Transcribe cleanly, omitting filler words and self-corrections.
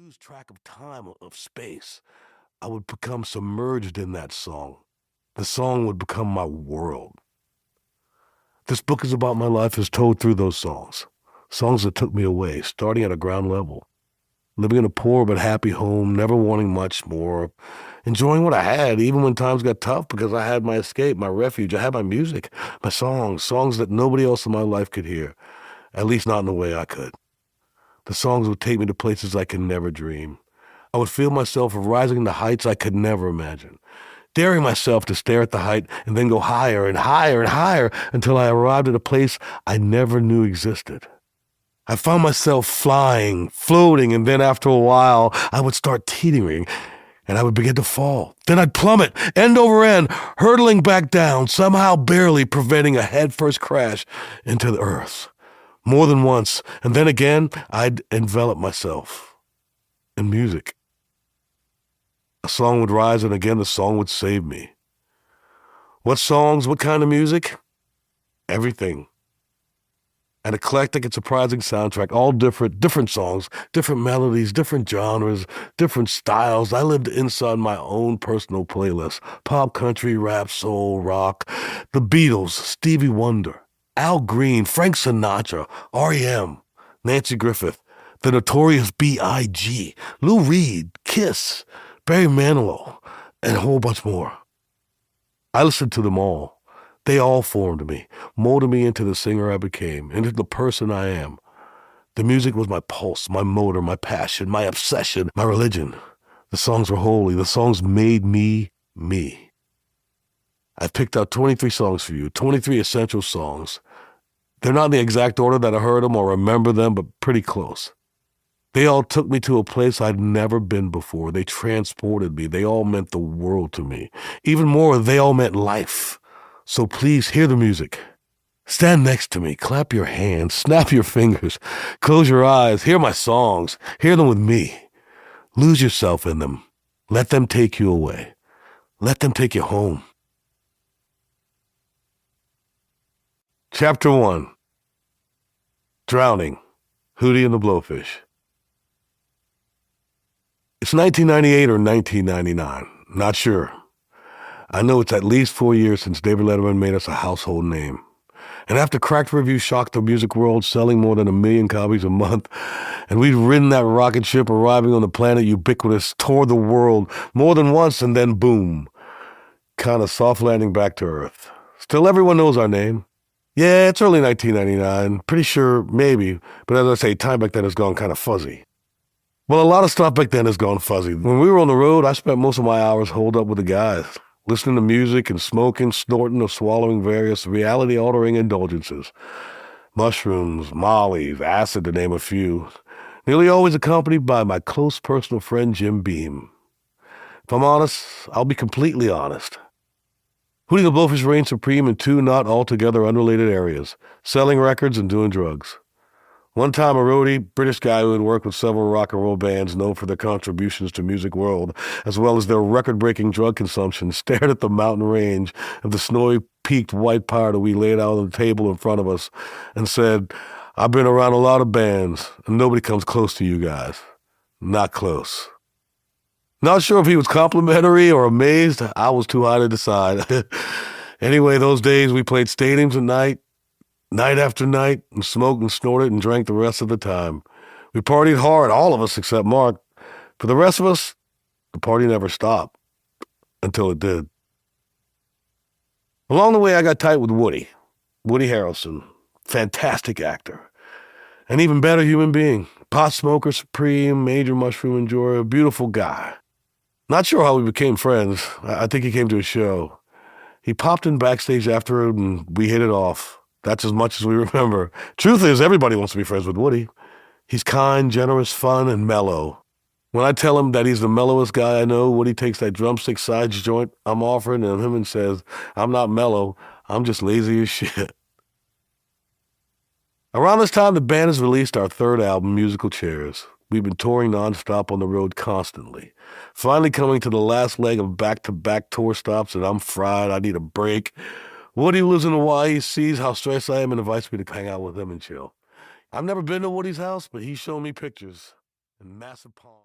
lose track of time, of space. I would become submerged in that song. The song would become my world. This book is about my life as told through those songs. Songs that took me away, starting at a ground level. Living in a poor but happy home, never wanting much more. Enjoying what I had, even when times got tough, because I had my escape, my refuge. I had my music, my songs that nobody else in my life could hear. At least not in the way I could. The songs would take me to places I could never dream. I would feel myself rising to heights I could never imagine. Daring myself to stare at the height and then go higher and higher and higher until I arrived at a place I never knew existed. I found myself flying, floating, and then after a while, I would start teetering, and I would begin to fall. Then I'd plummet, end over end, hurtling back down, somehow barely preventing a headfirst crash into the earth. More than once, and then again, I'd envelop myself in music. A song would rise, and again the song would save me. What songs, what kind of music? Everything. An eclectic and surprising soundtrack, all different songs, different melodies, different genres, different styles. I lived inside my own personal playlist. Pop, country, rap, soul, rock, the Beatles, Stevie Wonder, Al Green, Frank Sinatra, R.E.M., Nancy Griffith, the Notorious B.I.G., Lou Reed, Kiss, Barry Manilow, and a whole bunch more. I listened to them all. They all formed me, molded me into the singer I became, into the person I am. The music was my pulse, my motor, my passion, my obsession, my religion. The songs were holy. The songs made me, me. I've picked out 23 songs for you, 23 essential songs. They're not in the exact order that I heard them or remember them, but pretty close. They all took me to a place I'd never been before. They transported me. They all meant the world to me. Even more, they all meant life. So please hear the music. Stand next to me, clap your hands, snap your fingers, close your eyes, hear my songs, hear them with me. Lose yourself in them. Let them take you away. Let them take you home. Chapter 1. Drowning, Hootie and the Blowfish. It's 1998 or 1999, not sure. I know it's at least 4 years since David Letterman made us a household name. And after Cracked Review shocked the music world, selling more than 1 million copies a month, and we'd ridden that rocket ship arriving on the planet ubiquitous, toured the world more than once, and then boom, kind of soft landing back to Earth. Still everyone knows our name. Yeah, it's early 1999, pretty sure, maybe, but as I say, time back then has gone kind of fuzzy. Well, a lot of stuff back then has gone fuzzy. When we were on the road, I spent most of my hours holed up with the guys, listening to music and smoking, snorting, or swallowing various reality-altering indulgences. Mushrooms, mollies, acid, to name a few. Nearly always accompanied by my close personal friend Jim Beam. If I'm honest, I'll be completely honest. Hootie the Blowfish reigned supreme in 2 not altogether unrelated areas, selling records and doing drugs. One time a roadie, British guy who had worked with several rock and roll bands known for their contributions to music world, as well as their record-breaking drug consumption, stared at the mountain range of the snowy peaked white powder we laid out on the table in front of us and said, "I've been around a lot of bands, and nobody comes close to you guys. Not close." Not sure if he was complimentary or amazed. I was too high to decide. Anyway, those days we played stadiums at night after night, and smoked and snorted and drank the rest of the time. We partied hard, all of us except Mark. For the rest of us, the party never stopped. Until it did. Along the way, I got tight with Woody Harrelson. Fantastic actor. An even better human being. Pot smoker supreme, major mushroom enjoyer, beautiful guy. Not sure how we became friends. I think he came to a show. He popped in backstage after it, and we hit it off. That's as much as we remember. Truth is, everybody wants to be friends with Woody. He's kind, generous, fun, and mellow. When I tell him that he's the mellowest guy I know, Woody takes that drumstick sides joint I'm offering him and says, "I'm not mellow, I'm just lazy as shit." Around this time, the band has released our 3rd album, Musical Chairs. We've been touring nonstop on the road constantly. Finally coming to the last leg of back-to-back tour stops, and I'm fried. I need a break. Woody lives in Hawaii, sees how stressed I am, and invites me to hang out with him and chill. I've never been to Woody's house, but he's shown me pictures and massive palms.